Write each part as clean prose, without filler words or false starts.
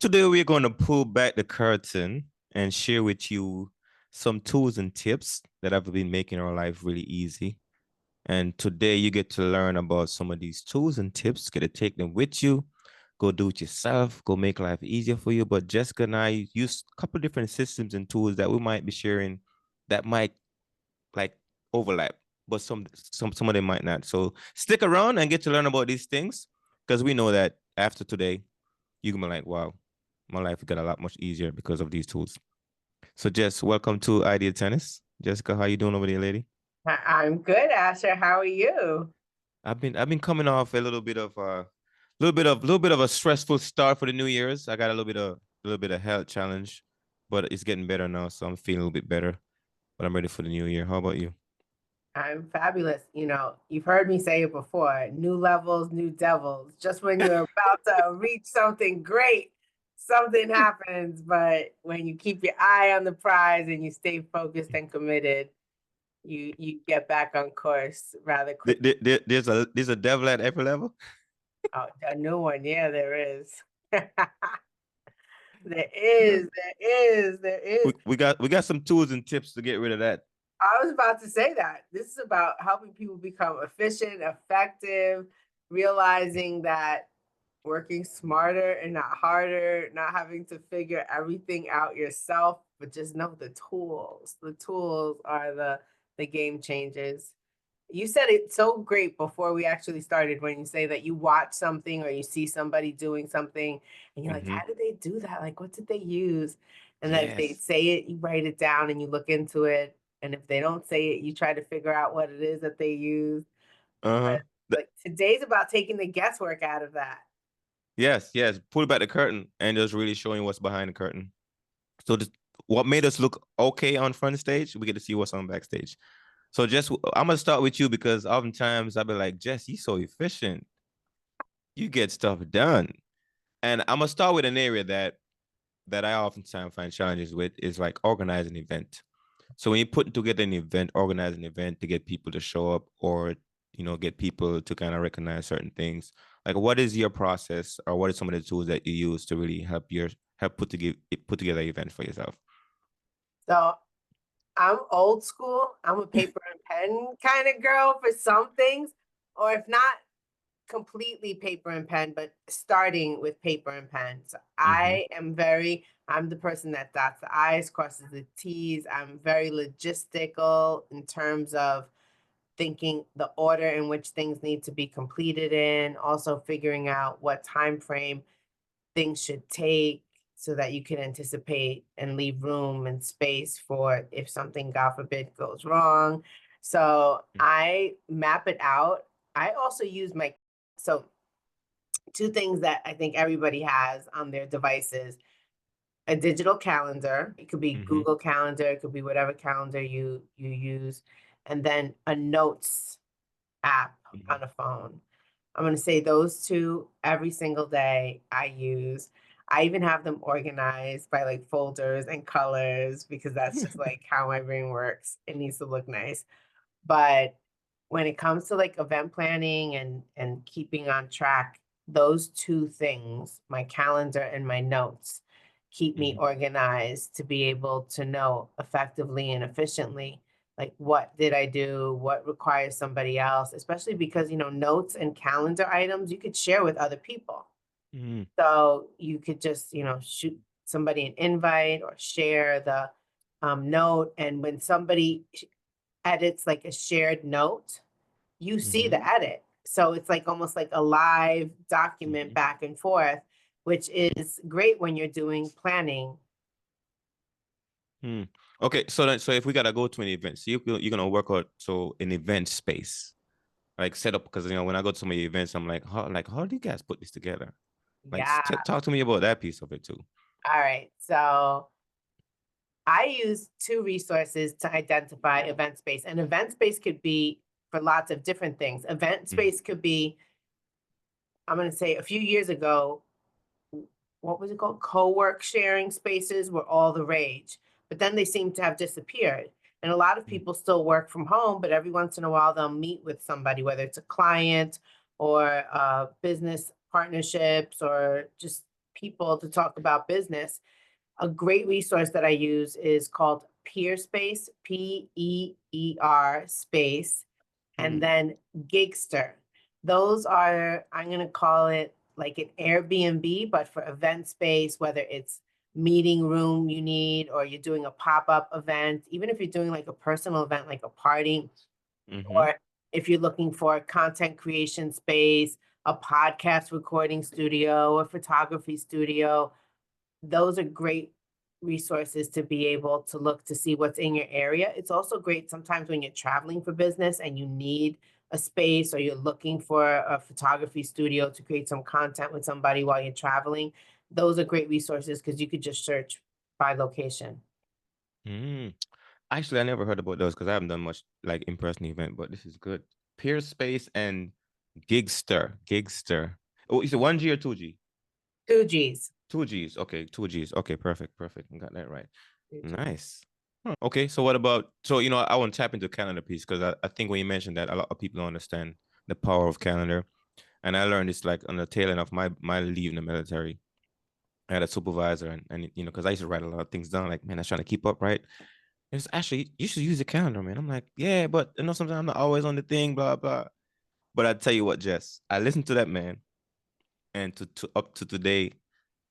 Today, we're going to pull back the curtain and share with you some tools and tips that have been making our life really easy. And today, you get to learn about some of these tools and tips, get to take them with you, go do it yourself, go make life easier for you. But Jessica and I use a couple different systems and tools that we might be sharing that might like overlap, but some of them might not. So stick around and get to learn about these things because we know that after today, you can be like, wow, my life got a lot much easier because of these tools. So Jess, welcome to Idea Tennis. Jessica, how you doing over there, lady? I'm good, Asher. How are you? I've been coming off a little bit of a stressful start for the New Year's. I got a little bit of health challenge, but it's getting better now, so I'm feeling a little bit better. But I'm ready for the new year. How about you? I'm fabulous. You've heard me say it before, new levels, new devils. Just when you're about to reach something great, something happens. But when you keep your eye on the prize and you stay focused and committed, you get back on course rather quickly. There's a devil at every level. Oh, a new one. Yeah, there is. There Yeah. is, there is. We got some tools and tips to get rid of that. I was about to say that. This is about helping people become efficient, effective, realizing that working smarter and not harder, not having to figure everything out yourself, but just know the tools. The tools are the game changers. You said it so great before we actually started when you say that you watch something or you see somebody doing something and you're like, Hmm. how did they do that? Like, what did they use? And then if they Yes. say it, you write it down and you look into it. And if they don't say it, you try to figure out what it is that they use. Uh-huh. But like today's about taking the guesswork out of that. Yes, yes. Pull back the curtain and just really showing what's behind the curtain. So just what made us look okay on front stage, we get to see what's on backstage. So Jess, I'm gonna start with you because oftentimes I'll be like, Jess, you're so efficient. You get stuff done. And I'm gonna start with an area that I oftentimes find challenges with is like organizing an event. So when you're putting together an event, organize an event to get people to show up or get people to kind of recognize certain things. Like what is your process or what are some of the tools that you use to really help put together an event for yourself? So I'm old school. I'm a paper and pen kind of girl for some things, or if not completely paper and pen, but starting with paper and pen. So Mm-hmm. I'm the person that dots the I's, crosses the T's. I'm very logistical in terms of thinking the order in which things need to be completed in, also figuring out what time frame things should take so that you can anticipate and leave room and space for if something, God forbid, goes wrong. So I map it out. I also use so two things that I think everybody has on their devices: a digital calendar. It could be Mm-hmm. Google Calendar, it could be whatever calendar you use, and then a notes app Mm-hmm. on a phone. I'm going to say those two every single day I use. I even have them organized by like folders and colors because that's just like how my brain works. It needs to look nice. But when it comes to like event planning and keeping on track, those two things, my calendar and my notes, keep me Mm-hmm. organized to be able to know effectively and efficiently like what did I do, what requires somebody else, especially because notes and calendar items you could share with other people. Mm-hmm. So you could just shoot somebody an invite or share the note, and when somebody edits like a shared note, you see Mm-hmm. the edit. So it's like almost like a live document Mm-hmm. back and forth, which is great when you're doing planning. Hmm. Okay, so if we gotta go to an event, so you're gonna work out so an event space, like set up because when I go to some of the events, I'm like how do you guys put this together? Like Yeah. talk to me about that piece of it too. All right. So I use two resources to identify event space. And event space could be for lots of different things. Event Mm-hmm. space could be, I'm going to say a few years ago, what was it called? Co-work sharing spaces were all the rage, but then they seem to have disappeared. And a lot of people still work from home, but every once in a while they'll meet with somebody, whether it's a client or business partnerships or just people to talk about business, a great resource that I use is called Peerspace, Peer space, and then Gigster. Those are, I'm going to call it like an Airbnb, but for event space, whether it's meeting room you need, or you're doing a pop-up event, even if you're doing like a personal event, like a party, or if you're looking for a content creation space, a podcast recording studio, a photography studio, those are great resources to be able to look to see what's in your area. It's also great sometimes when you're traveling for business and you need a space, or you're looking for a photography studio to create some content with somebody while you're traveling. Those are great resources because you could just search by location. Actually, I never heard about those because I haven't done much like in-person event, but this is good. Peerspace and Gigster. Gigster. Oh, is it 1G or 2G? 2 Gs. 2 Gs. Okay, 2 Gs. Okay, perfect. Perfect. I got that right. 2 Gs. Nice. Okay, so what about, so, I want to tap into calendar piece because I think when you mentioned that, a lot of people don't understand the power of calendar. And I learned this like on the tail end of my leave in the military. I had a supervisor, and because I used to write a lot of things down, like, man, I was trying to keep up, right? It's actually, you should use the calendar, man. I'm like, yeah, but sometimes I'm not always on the thing, blah, blah. But I tell you what, Jess, I listened to that man, and to up to today,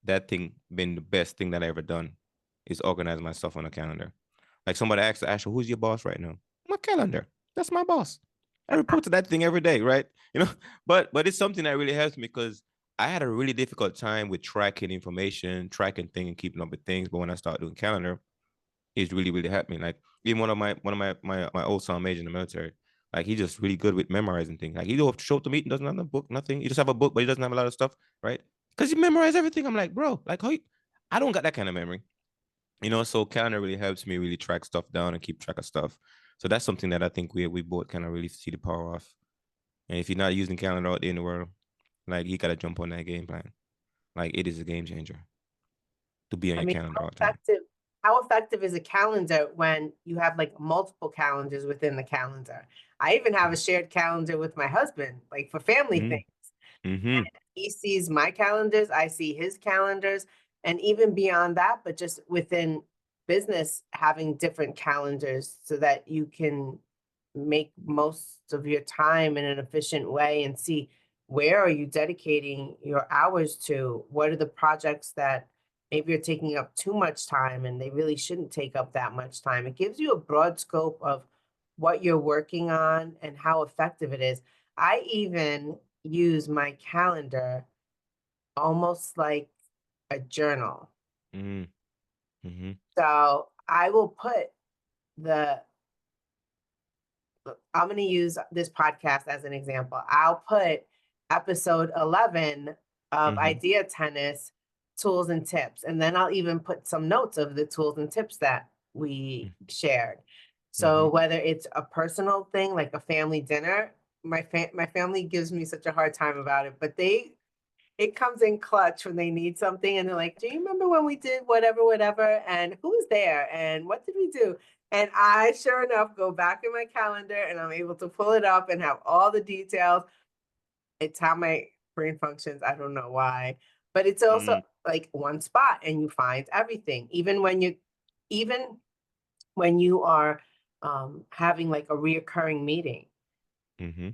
that thing been the best thing that I ever done is organize myself on a calendar. Like somebody asked Asher, who's your boss right now? My calendar. That's my boss. I report to that thing every day, right? But it's something that really helps me because I had a really difficult time with tracking information, tracking things, and keeping up with things. But when I started doing calendar, it's really, really helped me. Like even one of my old son major in the military, like he's just really good with memorizing things. Like he don't show up to meeting, doesn't have a book, nothing. He just have a book, but he doesn't have a lot of stuff, right? Because he memorize everything. I'm like, bro, like I don't got that kind of memory. So calendar really helps me really track stuff down and keep track of stuff. So that's something that I think we both kind of really see the power of. And if you're not using calendar out there in the world, like you gotta jump on that game plan. Like it is a game changer to be on I your mean, calendar all the time. how effective is a calendar when you have like multiple calendars within the calendar? I even have a shared calendar with my husband, like for family Mm-hmm. things. Mm-hmm. He sees my calendars, I see his calendars, and even beyond that, but just within business, having different calendars so that you can make most of your time in an efficient way and see where are you dedicating your hours to? What are the projects that maybe you're taking up too much time and they really shouldn't take up that much time? It gives you a broad scope of what you're working on and how effective it is. I even use my calendar almost like a journal. Mm-hmm. Mm-hmm. So I will put the, I'm going to use this podcast as an example. I'll put episode 11 of Mm-hmm. Idea Tennis tools and tips. And then I'll even put some notes of the tools and tips that we shared. Mm-hmm. So whether it's a personal thing like a family dinner, my family gives me such a hard time about it, but it comes in clutch when they need something and they're like, do you remember when we did whatever, whatever? And who was there? And what did we do? And I, sure enough, go back in my calendar and I'm able to pull it up and have all the details. It's how my brain functions. I don't know why, but it's also like one spot and you find everything. Even when you are having like a reoccurring meeting, Mm-hmm.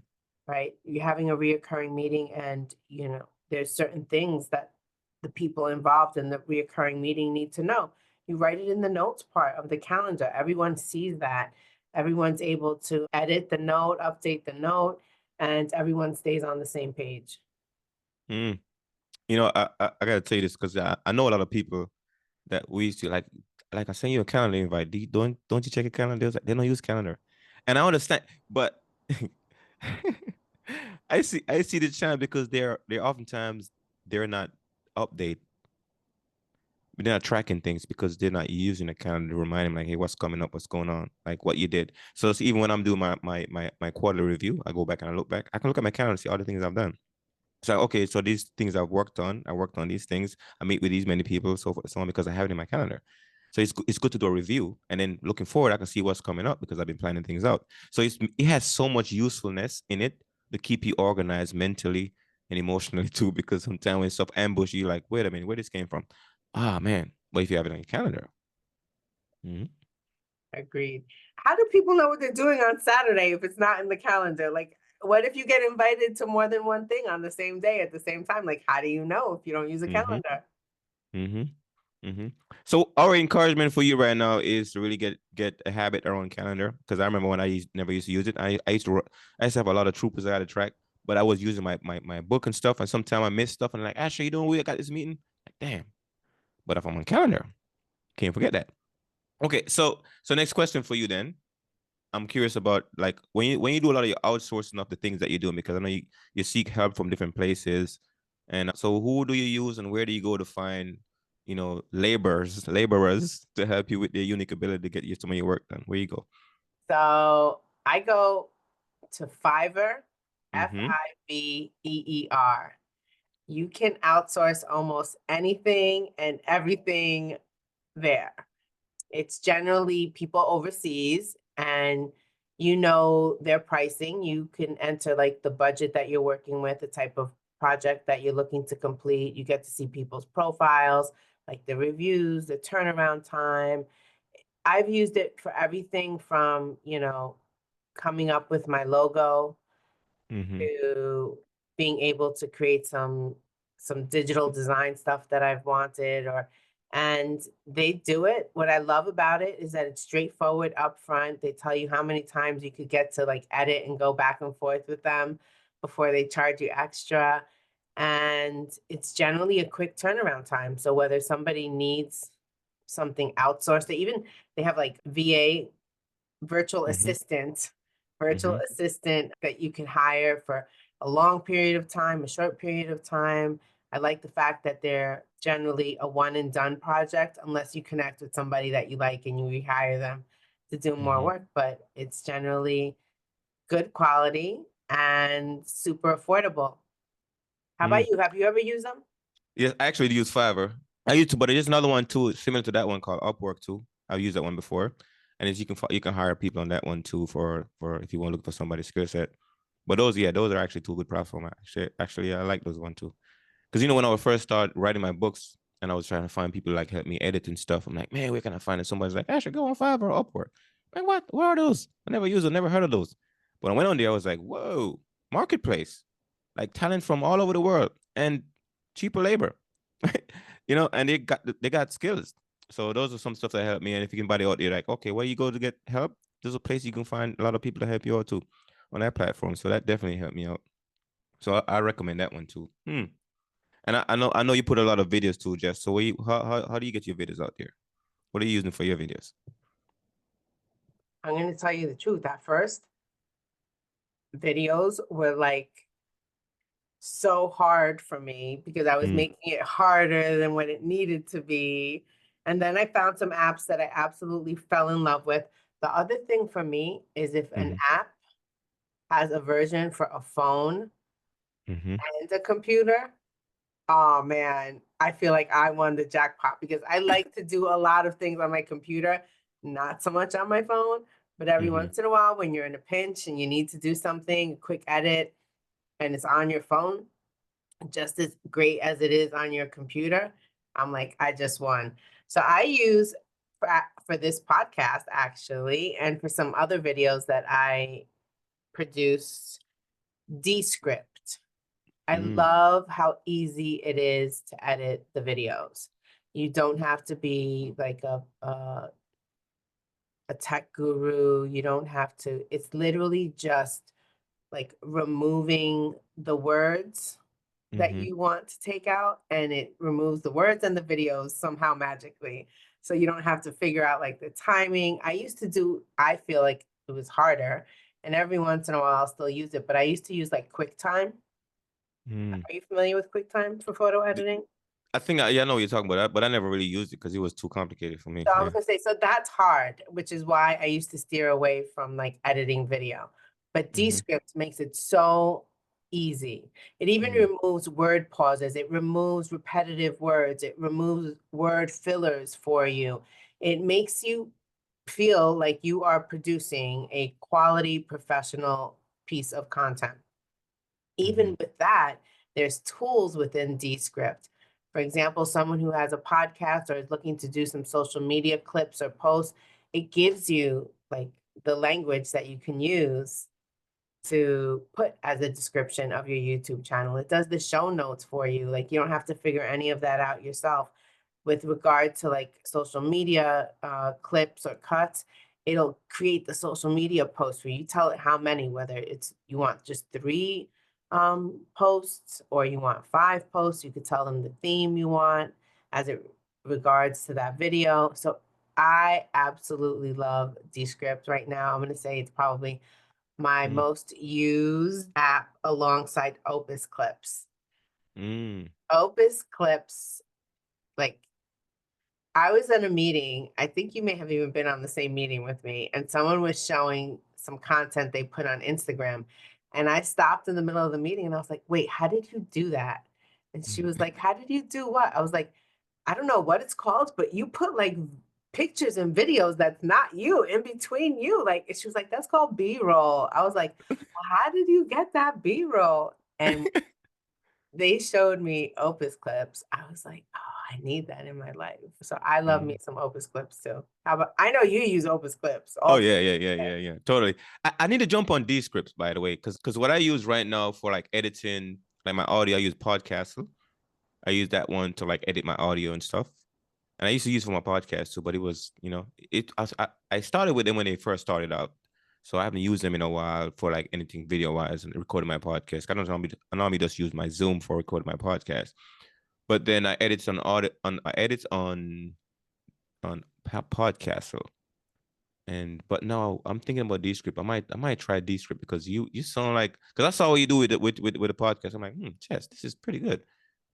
right? You're having a reoccurring meeting and, there's certain things that the people involved in the reoccurring meeting need to know. You write it in the notes part of the calendar. Everyone sees that. Everyone's able to edit the note, update the note, and everyone stays on the same page. Mm. I gotta tell you this because I know a lot of people that we used to like I send you a calendar invite. Don't you check your calendar? Like, they don't use calendar, and I understand, but I see the challenge because they're oftentimes they're not update, they're not tracking things because they're not using a calendar to remind them like, hey, what's coming up, what's going on, like what you did. So it's even when I'm doing my quarterly review, I go back and I look back. I can look at my calendar and see all the things I've done. So okay, so these things I worked on these things. I meet with these many people, so forth, so on, because I have it in my calendar. So it's good to do a review, and then looking forward, I can see what's coming up because I've been planning things out. So it has so much usefulness in it to keep you organized mentally, and emotionally too, because sometimes when stuff ambush you, like, wait a minute, where this came from? Ah, man. But if you have it on your calendar. Mhm. Agreed. How do people know what they're doing on Saturday if it's not in the calendar? Like, what if you get invited to more than one thing on the same day at the same time? Like, how do you know if you don't use a Mhm. calendar? Mhm. Mhm. So our encouragement for you right now is to really get a habit around calendar, because I remember when never used to use it. I used to have a lot of troopers I had to track, but I was using my book and stuff, and sometimes I miss stuff, and like, Ashley, you doing? We got this meeting. Like, damn. But if I'm on calendar, can't forget that. Okay, so next question for you then. I'm curious about, like, when you do a lot of your outsourcing of the things that you're doing, because I know you seek help from different places, and so who do you use and where do you go to find, laborers to help you with their unique ability to get you some of your work done? Where you go? So I go to Fiverr, Mm-hmm. Fiverr. You can outsource almost anything and everything there. It's generally people overseas, and you know their pricing. You can enter like the budget that you're working with, the type of project that you're looking to complete. You get to see people's profiles, like the reviews, the turnaround time. I've used it for everything from, coming up with my logo Mm-hmm. to being able to create some digital design stuff that I've wanted, and they do it. What I love about it is that it's straightforward upfront. They tell you how many times you could get to like edit and go back and forth with them before they charge you extra. And it's generally a quick turnaround time. So whether somebody needs something outsourced, they have like VA, virtual Mm-hmm. assistant, virtual Mm-hmm. assistant that you can hire for a long period of time, a short period of time. I like the fact that they're generally a one and done project unless you connect with somebody that you like and you rehire them to do more Mm-hmm. work, but it's generally good quality and super affordable. How about Mm. you? Have you ever used them? Yes, I actually use Fiverr. I used to, but there's another one too, similar to that one called Upwork too. I've used that one before, and as you can hire people on that one too for if you want to look for somebody's skill set. But those are actually two good platforms. Actually, I like those one too. Because when I first started writing my books and I was trying to find people to, like, help me edit and stuff, I'm like, man, where can I find it? Somebody's like, Ashley, go on Fiverr or Upwork. Like, what? Where are those? I never used them, never heard of those. But I went on there, I was like, whoa, marketplace, like talent from all over the world and cheaper labor, and they got skills. So those are some stuff that helped me. And if you can buy it out there, like, okay, where you go to get help, there's a place you can find a lot of people to help you out too on that platform. So that definitely helped me out. So I recommend that one too. And I know you put a lot of videos too, Jess. So how do you get your videos out there? What are you using for your videos? I'm going to tell you the truth. At first, videos were like so hard for me because I was Mm, making it harder than what it needed to be. And then I found some apps that I absolutely fell in love with. The other thing for me is if an mm-hmm, app has a version for a phone mm-hmm, and a computer, oh man, I feel like I won the jackpot because I like to do a lot of things on my computer, not so much on my phone. But every mm-hmm, once in a while, when you're in a pinch and you need to do something, a quick edit, and it's on your phone, just as great as it is on your computer, I'm like, I just won. So I use for this podcast actually, and for some other videos that I produce, Descript. I mm, love how easy it is to edit the videos. You don't have to be like a tech guru. You don't have to. It's literally just like removing the words that mm-hmm, you want to take out, and it removes the words and the videos somehow magically. So you don't have to figure out like the timing. I feel like it was harder. And every once in a while I'll still use it, but I used to use like QuickTime. mm. Are you familiar with QuickTime for photo editing? I think yeah, I know what you're talking about that, but I never really used it because it was too complicated for me. So I was Yeah. gonna say, so that's hard, which is why I used to steer away from like editing video. But Mm-hmm, Descript makes it so easy. It even mm-hmm, removes word pauses, it removes repetitive words, it removes word fillers for you. It makes you feel like you are producing a quality professional piece of content. mm-hmm, Even with that, there's tools within Descript. For example, someone who has a podcast or is looking to do some social media clips or posts, it gives you like the language that you can use to put as a description of your YouTube channel. It does the show notes for you. Like you don't have to figure any of that out yourself. With regard to like social media clips or cuts, it'll create the social media post where you tell it how many, whether it's you want just 3 posts or you want 5 posts. You could tell them the theme you want as it regards to that video. So I absolutely love Descript right now. I'm going to say it's probably my Mm. most used app alongside Opus Clips. Mm. Opus Clips, like I was at a meeting, I think you may have even been on the same meeting with me, and someone was showing some content they put on Instagram. And I stopped in the middle of the meeting and I was like, wait, how did you do that? And she was like, how did you do what? I was like, I don't know what it's called, but you put like pictures and videos that's not you in between you. Like, she was like, that's called B-roll. I was like, well, how did you get that B-roll? And they showed me Opus Clips. I was like, oh, I need that in my life. So I love me Mm. some Opus Clips too. How about, I know you use Opus Clips Oh all the yeah. Totally. I need to jump on Descript, by the way, because what I use right now for like editing, like my audio, I use Podcastle. I use that one to like edit my audio and stuff. And I used to use it for my podcast too, but it was, I started with them when they first started out. So I haven't used them in a while for like anything video wise and recording my podcast. I normally just use my Zoom for recording my podcast. But then I edit on Podcastle. But now I'm thinking about Descript. I might try Descript because you sound like, because I saw what you do with with the podcast. I'm like, Chess, this is pretty good.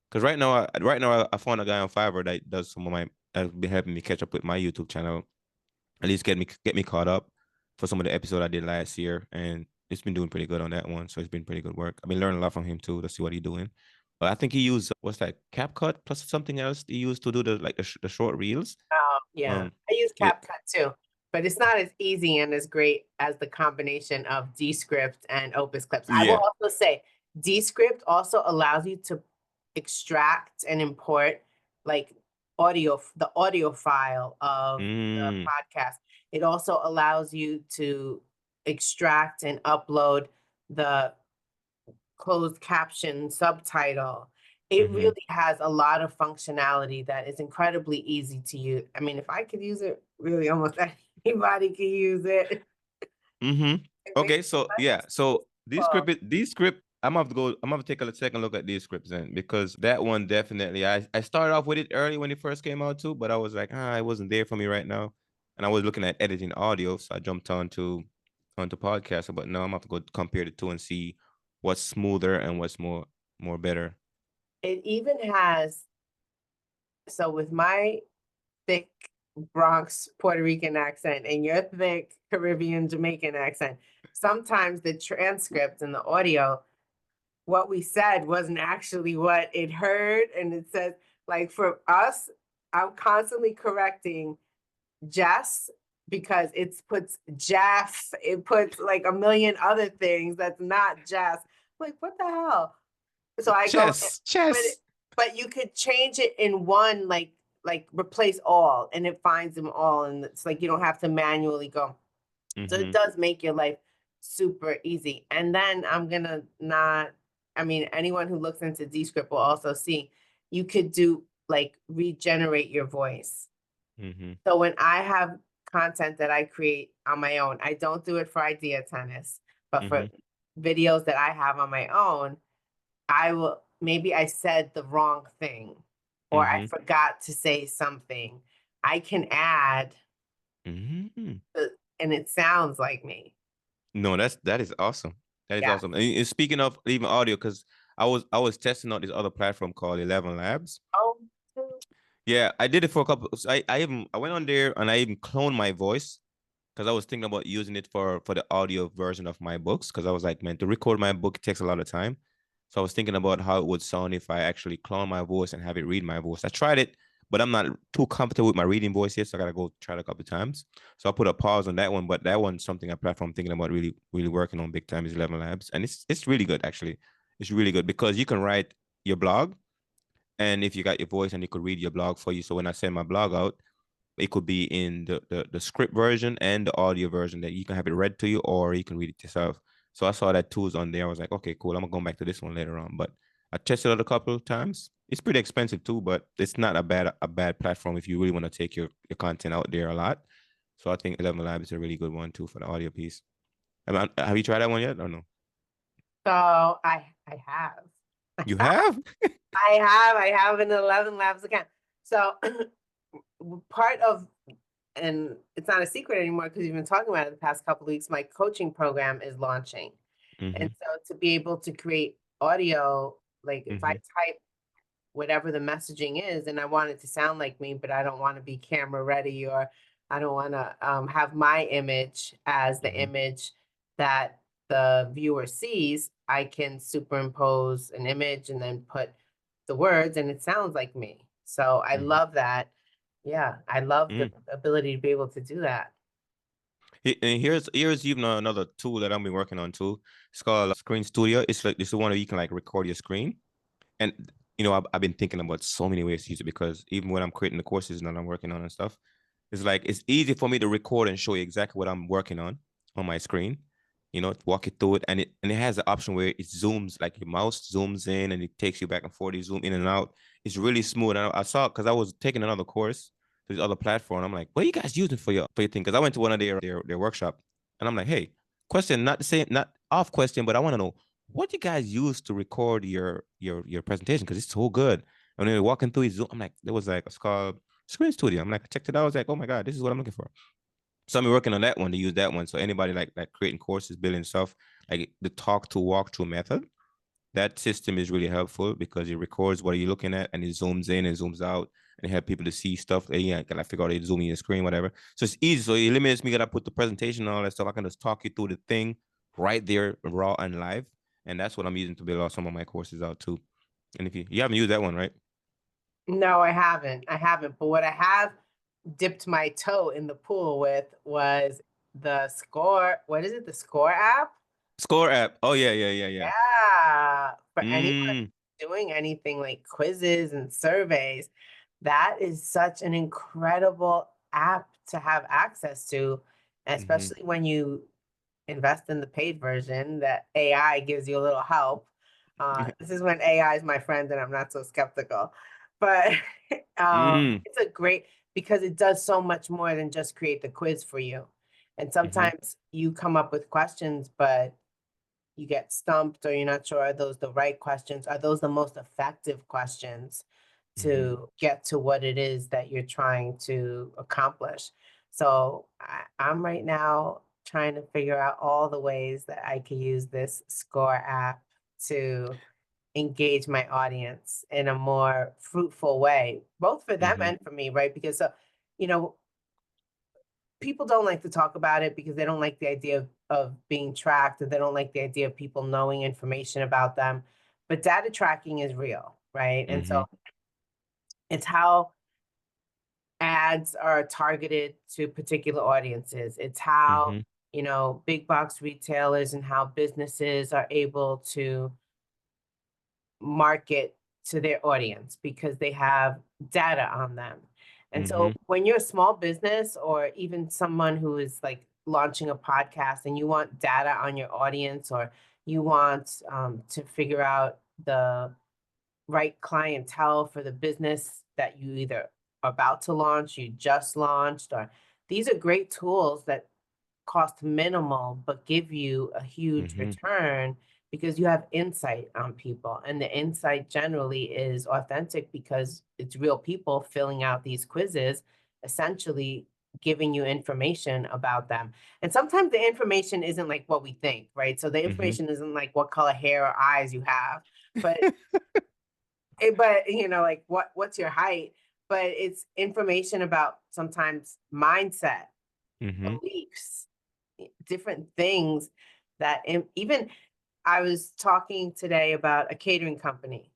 Because right now I found a guy on Fiverr that does some of my that's been helping me catch up with my YouTube channel, at least get me caught up for some of the episode I did last year, and it's been doing pretty good on that one. So it's been pretty good work. I've been learning a lot from him too to see what he's doing. But I think he used what's that, CapCut plus something else he used to do the short reels. Oh, yeah. I use Yeah. CapCut too, but it's not as easy and as great as the combination of Descript and Opus Clips. I will Yeah. also say Descript also allows you to extract and import like the audio file of the Mm. podcast. It also allows you to extract and upload the closed caption subtitle. It Mm-hmm. really has a lot of functionality that is incredibly easy to use. I mean, if I could use it, really almost anybody can use it. Mm-hmm. It makes Okay, so life yeah, so simple. these script, I'm gonna have to go. I'm gonna have to take a second look at these scripts then, because that one definitely. I started off with it early when it first came out too, but I was like, it wasn't there for me right now, and I was looking at editing audio, so I jumped onto podcast. But now I'm gonna have to go compare the two and see what's smoother and what's more better. It even has, so with my thick Bronx Puerto Rican accent and your thick Caribbean Jamaican accent, sometimes the transcript and the audio, what we said wasn't actually what it heard. And it says, like for us, I'm constantly correcting Jess because it puts Jeff, it puts like a million other things that's not Jess. Like, what the hell? So I go, but Chess. but you could change it in one, like replace all, and it finds them all, and it's like you don't have to manually go. So it Mm-hmm. does make your life super easy. And then I'm gonna not, I mean, anyone who looks into Descript will also see you could do like regenerate your voice. Mm-hmm. So when I have content that I create on my own, I don't do it for Idea Tennis, but for Mm-hmm. videos that I have on my own, I will, maybe I said the wrong thing or I Mm-hmm. forgot to say something. I can add, Mm-hmm. and it sounds like me. No, that is awesome. That is Yeah. awesome. And speaking of even audio, because I was testing out this other platform called 11 Labs. Oh, Yeah, I did it for a couple. I went on there and I even cloned my voice because I was thinking about using it for the audio version of my books, because I was like, man, to record my book takes a lot of time. So I was thinking about how it would sound if I actually clone my voice and have it read my voice. I tried it, but I'm not too comfortable with my reading voice yet, so I gotta go try it a couple of times. So I put a pause on that one, but that one's something a platform I'm thinking about really really working on big time is 11 Labs, and it's really good actually. It's really good because you can write your blog, and if you got your voice, and it could read your blog for you. So when I send my blog out, it could be in the script version and the audio version that you can have it read to you, or you can read it yourself. So I saw that tools on there. I was like, okay, cool. I'm gonna go back to this one later on. But I tested it a couple of times. It's pretty expensive too, but it's not a bad platform if you really want to take your content out there a lot. So I think 11 Lab is a really good one too for the audio piece. Have you tried that one yet or no? So I have. You have? I have an 11 Labs account. So part of, and it's not a secret anymore because you've been talking about it the past couple of weeks, my coaching program is launching. Mm-hmm. And so to be able to create audio, like if I type whatever the messaging is and I want it to sound like me, but I don't want to be camera ready, or I don't want to have my image as the image that the viewer sees, I can superimpose an image and then put the words and it sounds like me. So I love that. Yeah, I love the ability to be able to do that. And here's even another tool that I've been working on too. It's called Screen Studio. It's like this is one where you can like record your screen. And I've been thinking about so many ways to use it, because even when I'm creating the courses that I'm working on and stuff, it's like it's easy for me to record and show you exactly what I'm working on my screen. Walk it through it, and it has an option where it zooms, like your mouse zooms in and it takes you back and forth. You zoom in and out. It's really smooth. And I saw it because I was taking another course to this other platform. I'm like, what are you guys using for your thing? Because I went to one of their workshop, and I'm like, hey, question, not the same, not off question, but I want to know what you guys use to record your presentation, because it's so good. And then walking through his Zoom, I'm like, there was like it's called Screen Studio. I'm like, I checked it out. I was like, oh my God, this is what I'm looking for. So I'm working on that one, to use that one. So anybody like creating courses, building stuff, like the talk to walk through method, that system is really helpful because it records what you're looking at and it zooms in and zooms out, and it help people to see stuff. Yeah, can I figure out it zooming your screen, whatever. So it's easy. So it eliminates me. Gotta put the presentation and all that stuff. I can just talk you through the thing right there, raw and live. And that's what I'm using to build out some of my courses out too. And if you haven't used that one, right? No, I haven't. I haven't. But what I have dipped my toe in the pool with was the Score. What is it? The Score app? Score app. Oh yeah. Yeah. For anyone Mm. doing anything like quizzes and surveys, that is such an incredible app to have access to, Mm-hmm. especially when you invest in the paid version that AI gives you a little help. This is when AI is my friend and I'm not so skeptical. But Mm. it's a great, because it does so much more than just create the quiz for you. And Mm-hmm. sometimes you come up with questions, but you get stumped or you're not sure, are those the right questions? Are those the most effective questions Mm-hmm. to get to what it is that you're trying to accomplish? So I'm right now trying to figure out all the ways that I can use this Score app to engage my audience in a more fruitful way, both for them Mm-hmm. and for me, right? Because you know, people don't like to talk about it because they don't like the idea of being tracked, or they don't like the idea of people knowing information about them. But data tracking is real, right? And Mm-hmm. so it's how ads are targeted to particular audiences. It's how, Mm-hmm. big box retailers and how businesses are able to market to their audience because they have data on them. And Mm-hmm. so when you're a small business or even someone who is like launching a podcast and you want data on your audience, or you want to figure out the right clientele for the business that you either are about to launch, you just launched, or these are great tools that cost minimal but give you a huge Mm-hmm. return because you have insight on people, and the insight generally is authentic because it's real people filling out these quizzes, essentially giving you information about them. And sometimes the information isn't like what we think, right? So the Mm-hmm. information isn't like what color hair or eyes you have, but like what's your height, but it's information about sometimes mindset, Mm-hmm. beliefs, different things that even I was talking today about a catering company.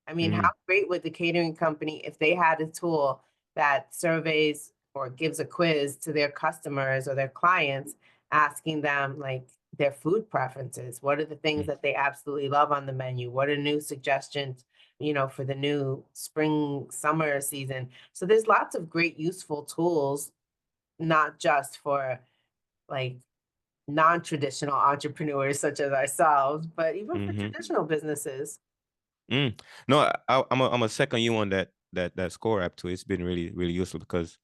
I mean, how great would the catering company if they had a tool that surveys or gives a quiz to their customers or their clients, asking them like, their food preferences. What are the things that they absolutely love on the menu? What are new suggestions, for the new spring, summer season? So there's lots of great useful tools, not just for like non-traditional entrepreneurs such as ourselves, but even for Mm-hmm. traditional businesses. Mm. No, I'm a second you on that score app too. It's been really really useful because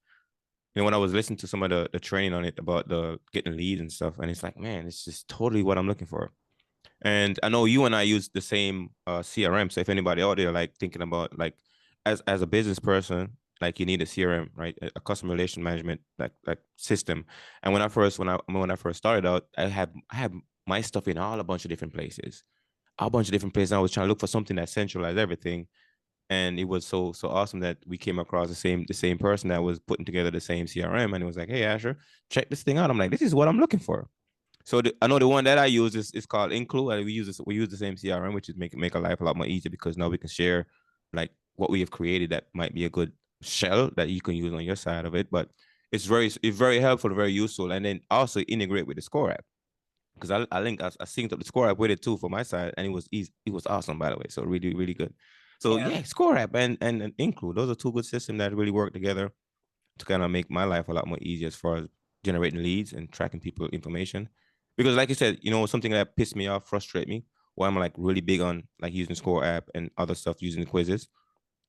when I was listening to some of the training on it about the getting leads and stuff, and it's like, man, it's just totally what I'm looking for. And I know you and I use the same CRM. So if anybody out there like thinking about like as a business person, like you need a CRM, right? A customer relation management like system. And when I first started out, I had my stuff in all a bunch of different places. A bunch of different places. I was trying to look for something that centralized everything. And it was so awesome that we came across the same person that was putting together the same CRM, and it was like, hey Asher, check this thing out. I'm like, this is what I'm looking for. So I know the one that I use is called Inclu, and we use the same CRM, which is make our life a lot more easier because now we can share like what we have created that might be a good shell that you can use on your side of it. But it's very helpful, very useful, and then also integrate with the Score app because I synced up the Score app with it too for my side, and it was easy. It was awesome, by the way. So really really good. So Yeah. yeah, Score app and Inclu, those are two good systems that really work together to kind of make my life a lot more easier as far as generating leads and tracking people information. Because like you said, something that pissed me off, frustrate me, why I'm like really big on like using Score app and other stuff using quizzes.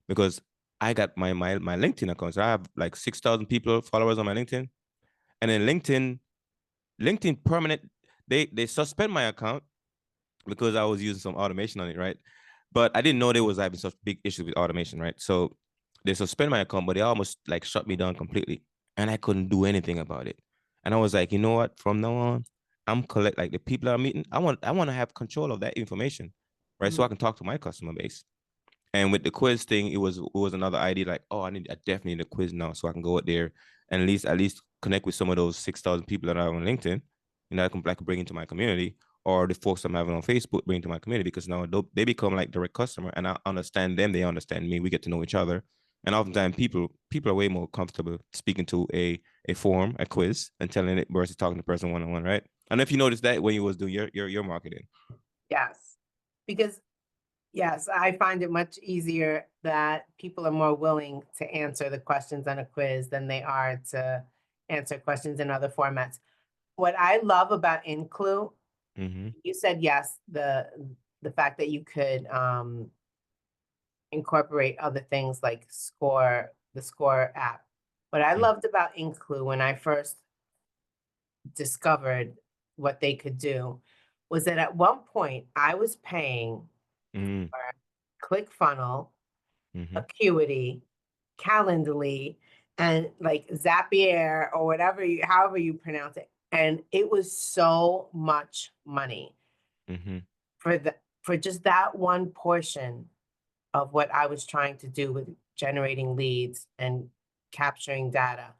Because I got my LinkedIn account. So I have like 6,000 people followers on my LinkedIn. And then LinkedIn permanent, they suspend my account because I was using some automation on it, right? But I didn't know there was having such big issues with automation, right? So they suspend my account, but they almost like shut me down completely, and I couldn't do anything about it. And I was like, you know what? From now on, I'm collect like the people I'm meeting. I want to have control of that information, right? So Mhm. I can talk to my customer base. And with the quiz thing, it was another idea like, oh, I definitely need a quiz now, so I can go out there and at least connect with some of those 6,000 people that are on LinkedIn, I can bring into my community, or the folks I'm having on Facebook bring to my community because now they become like direct customer, and I understand them, they understand me, we get to know each other, and oftentimes people are way more comfortable speaking to a quiz, and telling it versus talking to the person one on one, right? I don't know if you noticed that when you was doing your marketing. Yes. Because yes, I find it much easier that people are more willing to answer the questions on a quiz than they are to answer questions in other formats. What I love about Inclu, Mm-hmm. you said yes, the fact that you could incorporate other things like the Score app. What I loved about Inclu when I first discovered what they could do was that at one point I was paying Mm-hmm. for ClickFunnels, Mm-hmm. Acuity, Calendly, and like Zapier or however you pronounce it. And it was so much money Mm-hmm. for for just that one portion of what I was trying to do with generating leads and capturing data.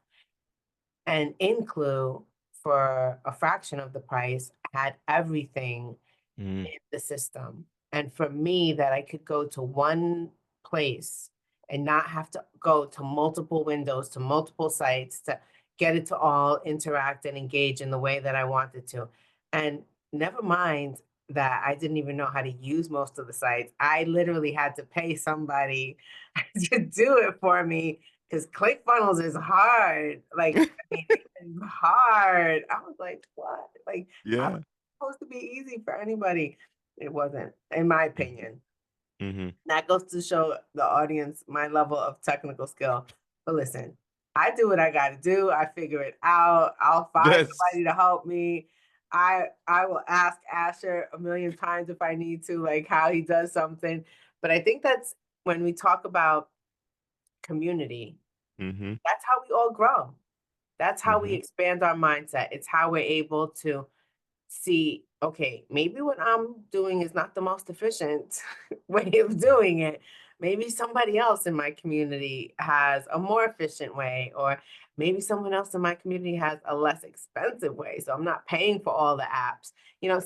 And Inclu, for a fraction of the price, had everything Mm-hmm. in the system. And for me, that I could go to one place and not have to go to multiple windows, to multiple sites to get it to all interact and engage in the way that I wanted to. And never mind that I didn't even know how to use most of the sites. I literally had to pay somebody to do it for me because ClickFunnels is hard. Like, I mean, it's hard. I was like, what? Like, how Yeah. supposed to be easy for anybody. It wasn't, in my opinion. Mm-hmm. That goes to show the audience my level of technical skill. But listen, I do what I got to do. I figure it out. I'll find Yes. somebody to help me. I will ask Asher a million times if I need to, like how he does something. But I think that's when we talk about community, Mm-hmm. that's how we all grow. That's how we Mm-hmm. expand our mindset. It's how we're able to see, okay, maybe what I'm doing is not the most efficient way of doing it. Maybe somebody else in my community has a more efficient way, or maybe someone else in my community has a less expensive way. So I'm not paying for all the apps.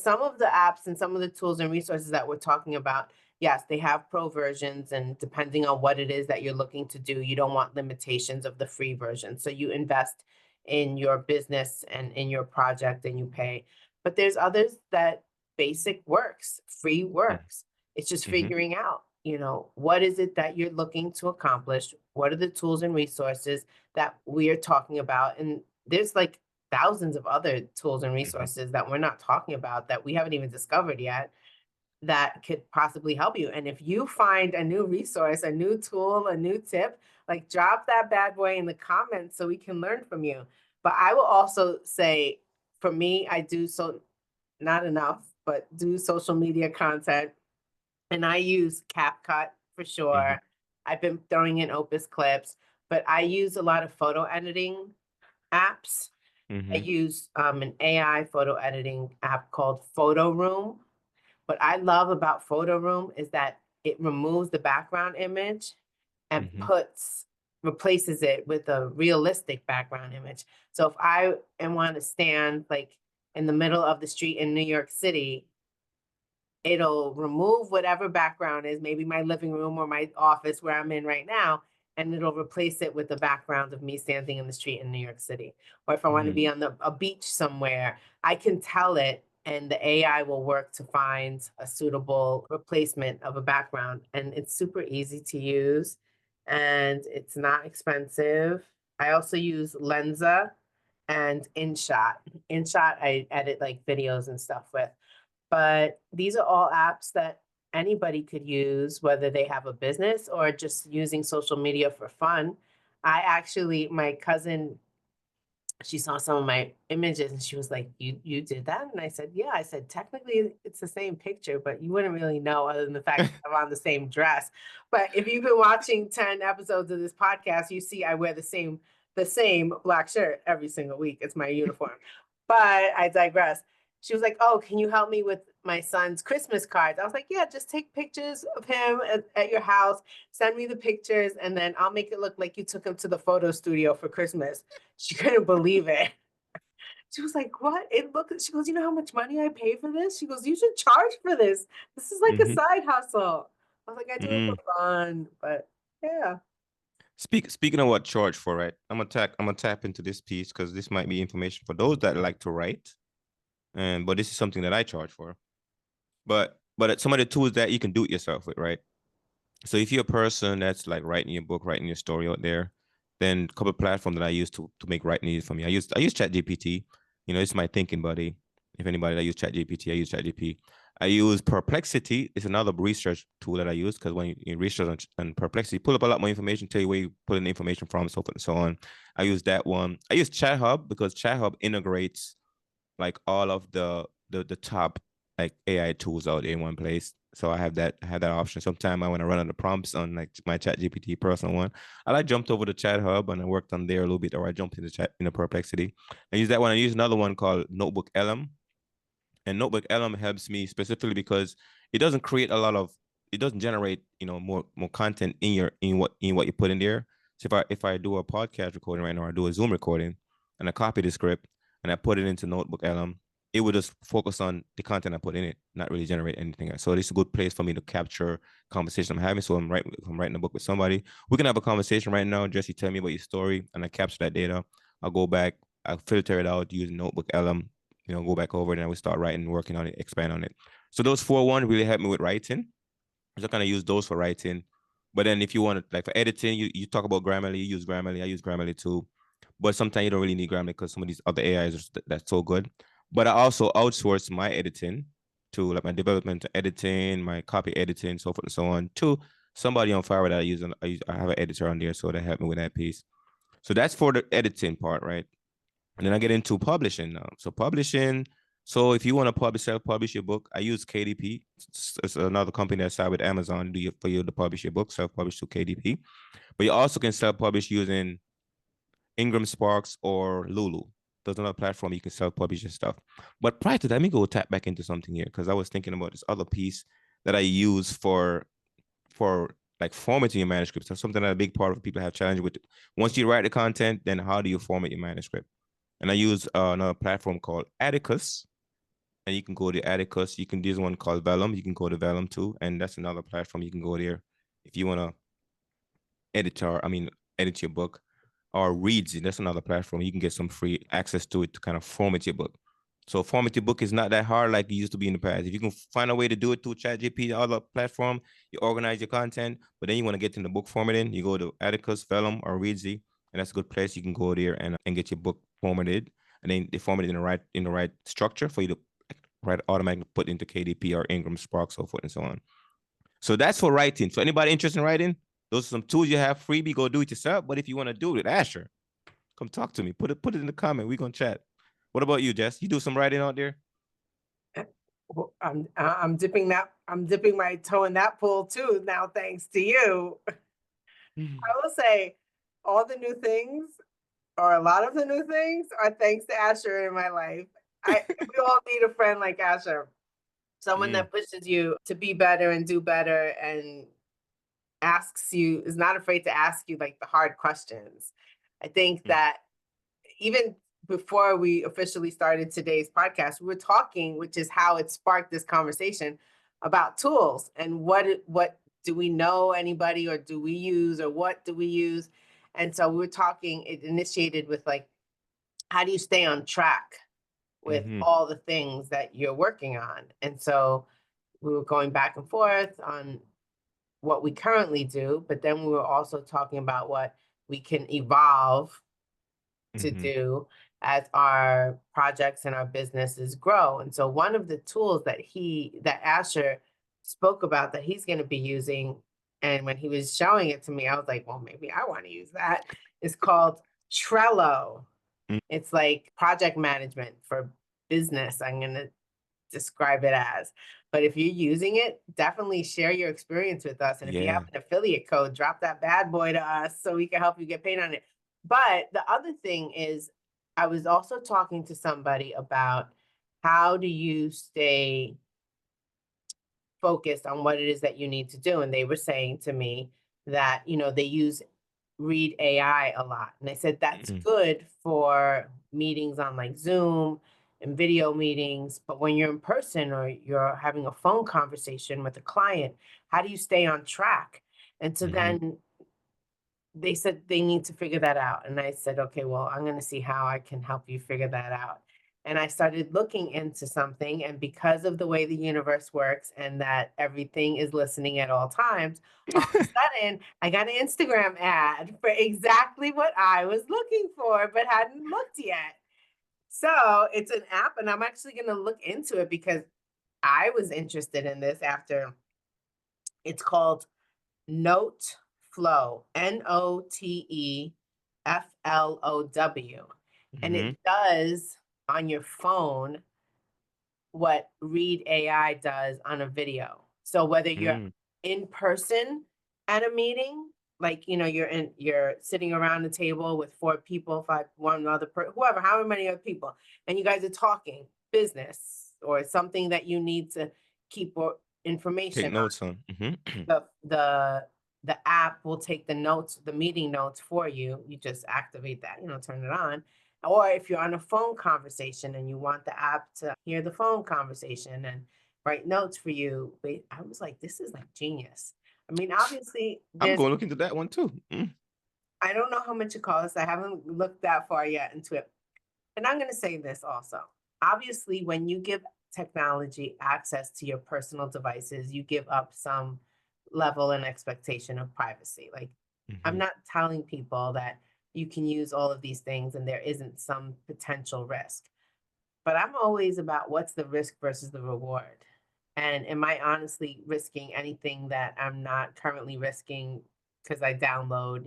Some of the apps and some of the tools and resources that we're talking about, yes, they have pro versions, and depending on what it is that you're looking to do, you don't want limitations of the free version. So you invest in your business and in your project and you pay. But there's others that basic works, free works. It's just Mm-hmm. figuring out, what is it that you're looking to accomplish? What are the tools and resources that we are talking about? And there's like thousands of other tools and resources that we're not talking about that we haven't even discovered yet that could possibly help you. And if you find a new resource, a new tool, a new tip, like drop that bad boy in the comments so we can learn from you. But I will also say, for me, I do so not enough, but do social media content. And I use CapCut for Mm-hmm. sure. I've been throwing in Opus Clips, but I use a lot of photo editing apps. I Mm-hmm. use an AI photo editing app called Photo Room. What I love about Photo Room is that it removes the background image and Mm-hmm. replaces it with a realistic background image. So if I want to stand like in the middle of the street in New York City, it'll remove whatever background is, maybe my living room or my office where I'm in right now, and it'll replace it with the background of me standing in the street in New York City. Or if I want to be on a beach somewhere, I can tell it, and the AI will work to find a suitable replacement of a background. And it's super easy to use, and it's not expensive. I also use Lenza and InShot. InShot, I edit like videos and stuff with. But these are all apps that anybody could use, whether they have a business or just using social media for fun. My cousin, she saw some of my images and she was like, you did that? And I said, yeah. I said, technically it's the same picture, but you wouldn't really know other than the fact that I'm on the same dress. But if you've been watching 10 episodes of this podcast, you see I wear the same black shirt every single week. It's my uniform. But I digress. She was like, oh, can you help me with my son's Christmas cards? I was like, yeah, just take pictures of him at your house, send me the pictures, and then I'll make it look like you took him to the photo studio for Christmas. She couldn't believe it. She was like, what? She goes, you know how much money I pay for this? She goes, you should charge for this. This is like a Mm-hmm. side hustle. I was like, I do it Mm. for fun, but yeah. Speaking of what charge for, right? I'm gonna tap into this piece because this might be information for those that like to write. And but this is something that I charge for. But some of the tools that you can do it yourself with, right? So if you're a person that's like writing your book, writing your story out there, then a couple of platforms that I use to make writing easy for me. I use ChatGPT. It's my thinking buddy. If anybody that use ChatGPT, I use ChatGPT. I use Perplexity. It's another research tool that I use because when you research on Perplexity, pull up a lot more information, tell you where you pull in the information from, so forth and so on. I use that one. I use ChatHub because ChatHub integrates like all of the top like AI tools out in one place. So I have that option. Sometimes I want to run on the prompts on like my Chat GPT personal one. I jumped over to Chat Hub and I worked on there a little bit, or I jumped into Chat in the Perplexity. I use that one. I use another one called Notebook LM. And Notebook LM helps me specifically because it doesn't create a lot of it doesn't generate, more content in what you put in there. So if I do a podcast recording right now, or I do a Zoom recording and I copy the script and I put it into Notebook LM, it would just focus on the content I put in it, not really generate anything else. So it's a good place for me to capture conversation I'm having. So if I'm writing a book with somebody, we can have a conversation right now. Jesse, tell me about your story, and I capture that data. I'll go back, I'll filter it out using Notebook LM, go back over it, and we start writing, working on it, expand on it. So those 4-1 really help me with writing. So I kind of use those for writing. But then if you want to, like for editing, you talk about Grammarly, you use Grammarly, I use Grammarly too. But sometimes you don't really need Grammarly because some of these other AIs that's so good. But I also outsource my editing to like my development editing, my copy editing, so forth and so on, to somebody on Fiverr that I use. I have an editor on there, so they help me with that piece. So that's for the editing part, right? And then I get into publishing now. So publishing. So if you want to self-publish your book, I use KDP. It's another company that's side with Amazon for you to publish your book, self-publish to KDP. But you also can self-publish using Ingram Sparks or Lulu. There's another platform you can self-publish your stuff. But prior to that, let me go tap back into something here because I was thinking about this other piece that I use for like formatting your manuscripts. That's something that a big part of people have challenge with. Once you write the content, then how do you format your manuscript? And I use another platform called Atticus. And you can go to Atticus. You can use one called Vellum. You can go to Vellum too. And that's another platform you can go there if you want to edit your book, or Reads. That's another platform. You can get some free access to it to kind of format your book. So format your book is not that hard like it used to be in the past. If you can find a way to do it through ChatGPT, other platform, you organize your content, but then you want to get in the book formatting, you go to Atticus, Vellum, or Reedsy, and that's a good place. You can go there and get your book formatted, and then they format it in the right structure for you to write automatically put into KDP or Ingram, Spark, so forth and so on. So that's for writing. So anybody interested in writing, those are some tools you have freebie. Go do it yourself. But if you want to do it, Asher, come talk to me. Put it in the comment. We're gonna chat. What about you, Jess? You do some writing out there? Well, I'm dipping my toe in that pool too now, thanks to you. I will say all the new things, or a lot of the new things, are thanks to Asher in my life. We all need a friend like Asher, someone that pushes you to be better and do better, and is not afraid to ask you like the hard questions. I think that even before we officially started today's podcast, we were talking, which is how it sparked this conversation about tools and what do we know anybody, or do we use, or what do we use? And so we were talking, it initiated with like, how do you stay on track with all the things that you're working on? And so we were going back and forth on what we currently do, but then we were also talking about what we can evolve to do as our projects and our businesses grow. And so one of the tools that Asher spoke about that he's going to be using, and when he was showing it to me, I was like, well, maybe I want to use that. It's called Trello. It's like project management for business, I'm going to describe it as. But if you're using it, definitely share your experience with us. And if you have an affiliate code, drop that bad boy to us so we can help you get paid on it. But the other thing is, I was also talking to somebody about how do you stay focused on what it is that you need to do. And they were saying to me that, they use Read AI a lot. And I said, that's good for meetings on like Zoom and video meetings. But when you're in person or you're having a phone conversation with a client, how do you stay on track? And so then they said they need to figure that out. And I said, okay, well, I'm going to see how I can help you figure that out. And I started looking into something. And because of the way the universe works and that everything is listening at all times, all of a sudden I got an Instagram ad for exactly what I was looking for, but hadn't looked yet. So it's an app, and I'm actually going to look into it because I was interested in this after. It's called Note Flow, NOTEFLOW. And it does on your phone what Read AI does on a video. So whether you're in person at a meeting, like, you're sitting around a table with 4 people, 5, one other whoever, however many other people, and you guys are talking business or something that you need to keep information. Take notes on. The app will take the notes, the meeting notes for you. You just activate that, turn it on. Or if you're on a phone conversation and you want the app to hear the phone conversation and write notes for you. I was like, this is like genius. I mean, obviously, I'm going to look into that one too. I don't know how much it costs. I haven't looked that far yet into it. And I'm going to say this also. Obviously, when you give technology access to your personal devices, you give up some level and expectation of privacy. Like, I'm not telling people that you can use all of these things and there isn't some potential risk. But I'm always about what's the risk versus the reward. And am I honestly risking anything that I'm not currently risking because I download,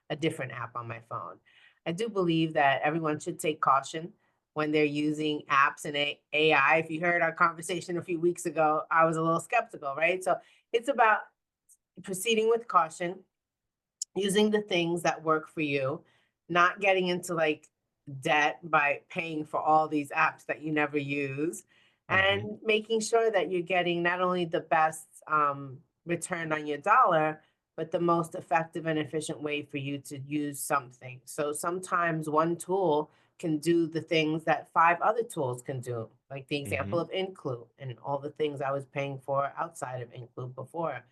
a different app on my phone? I do believe that everyone should take caution when they're using apps and AI. If you heard our conversation a few weeks ago, I was a little skeptical, right? So it's about proceeding with caution, using the things that work for you, not getting into like debt by paying for all these apps that you never use, and making sure that you're getting not only the best return on your dollar, but the most effective and efficient way for you to use something. So sometimes one tool can do the things that 5 other tools can do, like the example of Inclu and all the things I was paying for outside of Inclu before.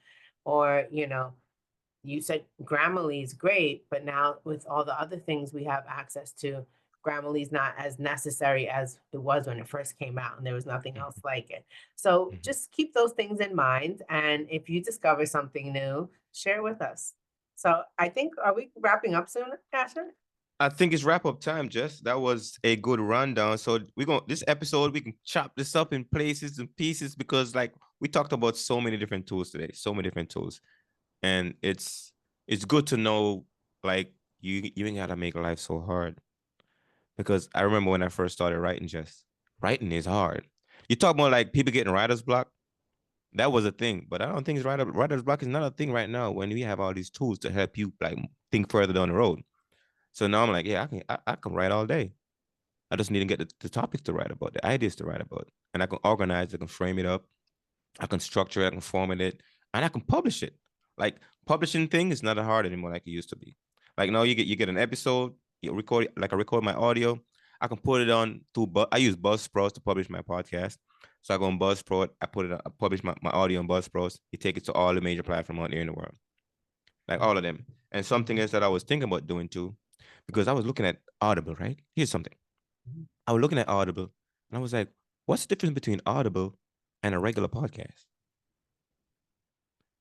Or, you said Grammarly is great, but now with all the other things we have access to, Grammarly's not as necessary as it was when it first came out, and there was nothing else like it. So just keep those things in mind. And if you discover something new, share with us. So I think, are we wrapping up soon, Asher? I think it's wrap up time, Jess. That was a good rundown. So this episode, we can chop this up in places and pieces because like we talked about so many different tools today, so many different tools. And it's good to know like you ain't gotta make life so hard. Because I remember when I first started writing, Jess, writing is hard. You talk about like people getting writer's block. That was a thing, but I don't think writer's block is not a thing right now when we have all these tools to help you like think further down the road. So now I'm like, yeah, I can write all day. I just need to get the topics to write about, the ideas to write about, and I can organize, I can frame it up, I can structure it, I can format it, and I can publish it. Like publishing thing is not hard anymore like it used to be. Like now you get an episode, you record like I record my audio, I can put it on to I use Buzzsprout to publish my podcast. So I go on Buzzsprout, I publish my audio on Buzzsprout. You take it to all the major platforms out there in the world, like all of them. And something else that I was thinking about doing too, because I was looking at Audible, right? Here's something. I was looking at Audible and I was like, what's the difference between Audible and a regular podcast?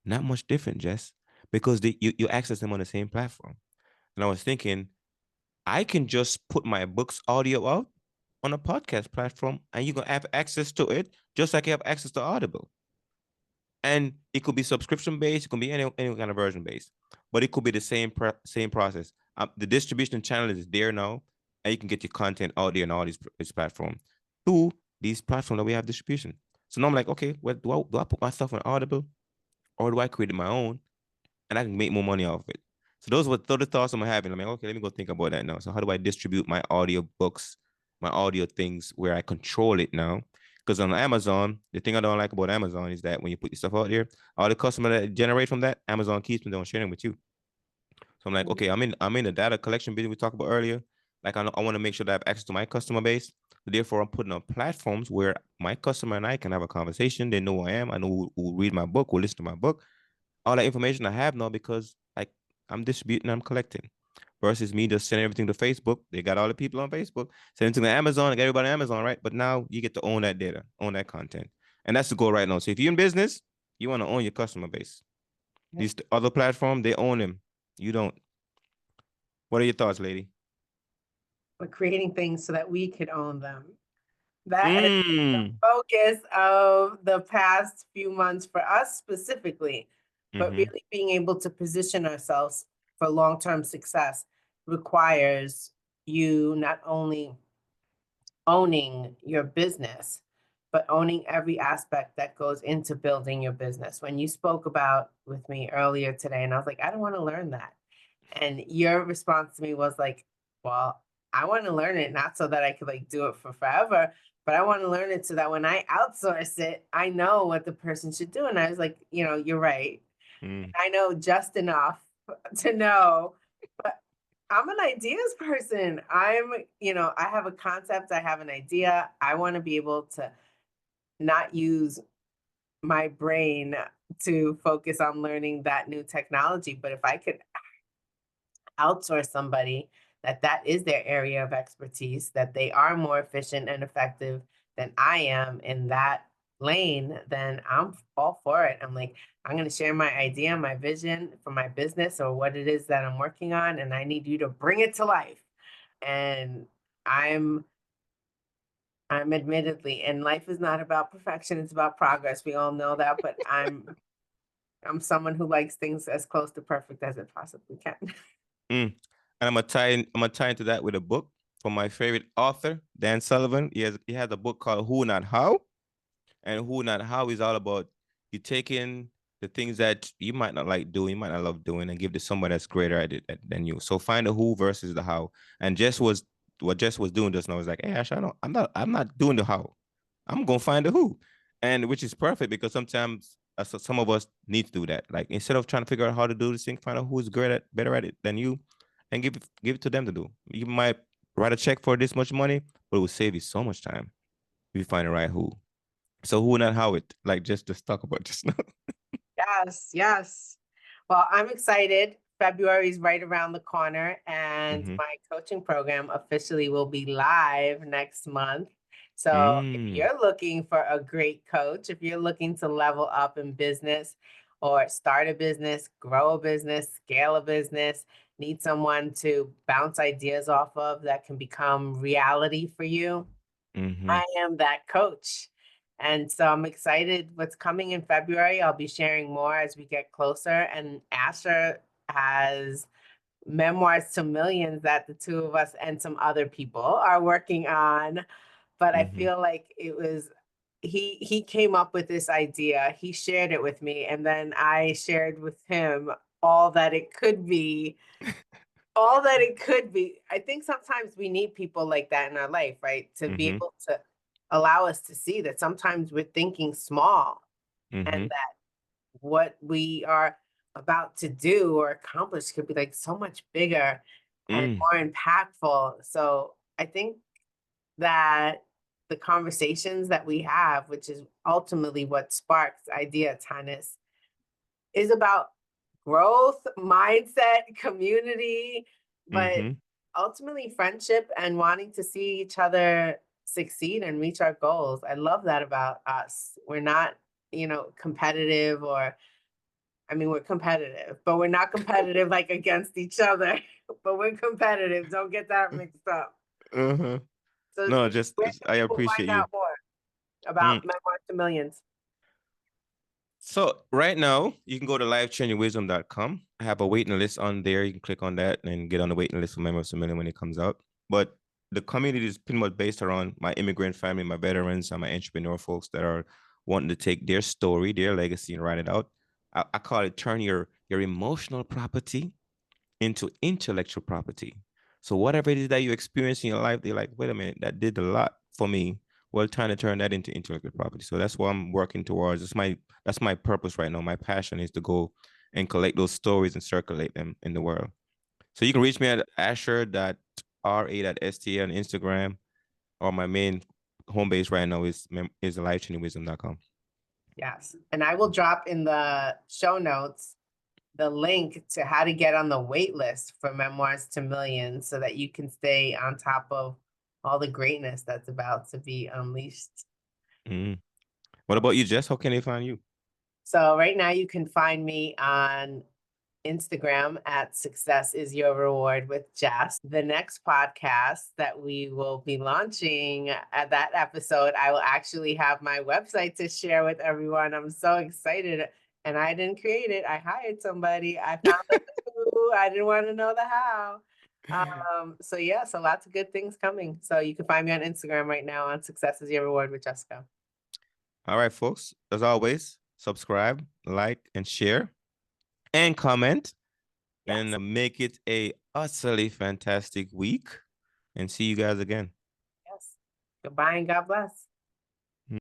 Not much different, Jess, because you access them on the same platform. And I was thinking, I can just put my books audio out on a podcast platform and you can have access to it just like you have access to Audible. And it could be subscription based, it could be any kind of version based, but it could be the same process. The distribution channel is there now, and you can get your content out there on all these platforms through these platforms that we have distribution. So now I'm like, okay, well, do I put my stuff on Audible or do I create my own and I can make more money off of it? So those were the thoughts I'm having. I'm like, okay, let me go think about that now. So how do I distribute my audio books, my audio things where I control it now? Because on Amazon, the thing I don't like about Amazon is that when you put your stuff out there, all the customer that generate from that, Amazon keeps them, don't share them with you. So I'm like, okay, I'm in the data collection business we talked about earlier. Like I want to make sure that I have access to my customer base. Therefore, I'm putting on platforms where my customer and I can have a conversation. They know who I am. I know who read my book, who listen to my book. All that information I have now because like I'm distributing, I'm collecting. Versus me just sending everything to Facebook. They got all the people on Facebook. Send it to Amazon, I got everybody on Amazon, right? But now you get to own that data, own that content. And that's the goal right now. So if you're in business, you want to own your customer base. These other platforms, they own them. You don't. What are your thoughts, lady? We're creating things so that we could own them. That has been the Mm. focus of the past few months for us specifically, but Mm-hmm. really being able to position ourselves for long-term success requires you not only owning your business, but owning every aspect that goes into building your business. When you spoke about with me earlier today, and I was like, I don't want to learn that. And your response to me was like, well, I want to learn it, not so that I could like do it for forever, but I want to learn it so that when I outsource it, I know what the person should do. And I was like, you're right. Mm. I know just enough to know, but I'm an ideas person. I have a concept, I have an idea. I want to be able to not use my brain to focus on learning that new technology. But if I could outsource somebody that is their area of expertise, that they are more efficient and effective than I am in that lane, then I'm all for it. I'm like, I'm going to share my idea, my vision for my business or what it is that I'm working on, and I need you to bring it to life. And I'm admittedly, and life is not about perfection, it's about progress. We all know that, but I'm someone who likes things as close to perfect as it possibly can. Mm. And I'm gonna tie into that with a book from my favorite author, Dan Sullivan. He has a book called Who Not How. And Who Not How is all about you taking the things that you might not like doing, you might not love doing, and give to somebody that's greater at it than you. So find the who versus the how. And Jess was doing just now was like, hey Ash, I'm not doing the how. I'm gonna find the who. And which is perfect because sometimes some of us need to do that. Like instead of trying to figure out how to do this thing, find out who's better at it than you and give it to them to do. You might write a check for this much money, but it will save you so much time if you find the right who. So who not how it, like just talk about just now. Yes, yes. Well, I'm excited February is right around the corner, and Mm-hmm. my coaching program officially will be live next month. So if Mm. you're looking for a great coach, if you're looking to level up in business or start a business, grow a business, scale a business, need someone to bounce ideas off of that can become reality for you, Mm-hmm. I am that coach. And so I'm excited what's coming in February. I'll be sharing more as we get closer. And Asher has Memoirs to Millions that the two of us and some other people are working on. But I Mm-hmm. feel like it was he came up with this idea. He shared it with me, and then I shared with him all that it could be, all that it could be. I think sometimes we need people like that in our life, right? To be Mm-hmm. able to allow us to see that sometimes we're thinking small, and Mm-hmm. that what we are about to do or accomplish could be like so much bigger and Mm. more impactful. So I think that the conversations that we have, which is ultimately what sparks Idea Tennis, is about growth, mindset, community, but Mm-hmm. ultimately friendship and wanting to see each other succeed and reach our goals. I love that about us. We're not, competitive, or I mean, we're competitive, but we're not competitive like against each other, but we're competitive. Don't get that mixed up. Uh-huh. So No, where can I people appreciate find you. out more Mm. about Memoirs to Millions? So right now, you can go to lifechangingwisdom.com. I have a waiting list on there. You can click on that and get on the waiting list for Memoirs to Million when it comes out. But the community is pretty much based around my immigrant family, my veterans, and my entrepreneur folks that are wanting to take their story, their legacy, and write it out. I call it turn your emotional property into intellectual property. So whatever it is that you experience in your life, they're like, wait a minute, that did a lot for me. Well, trying to turn that into intellectual property. So that's what I'm working towards. That's my purpose right now. My passion is to go and collect those stories and circulate them in the world. So you can reach me at asher.ra.sta on Instagram, or my main home base right now is lifechangingwisdom.com. Yes. And I will drop in the show notes the link to how to get on the wait list for Memoirs to Millions so that you can stay on top of all the greatness that's about to be unleashed. Mm. What about you, Jess? How can they find you? So right now you can find me on Instagram at Success is Your Reward with Jess. The next podcast that we will be launching at that episode, I will actually have my website to share with everyone. I'm so excited. And I didn't create it. I hired somebody. I found the who. I didn't want to know the how. So yeah, so lots of good things coming. So you can find me on Instagram right now on Success is Your Reward with Jessica. All right, folks. As always, subscribe, like, and share, and comment, and Yes. make it a utterly fantastic week. And see you guys again. Yes. Goodbye and God bless.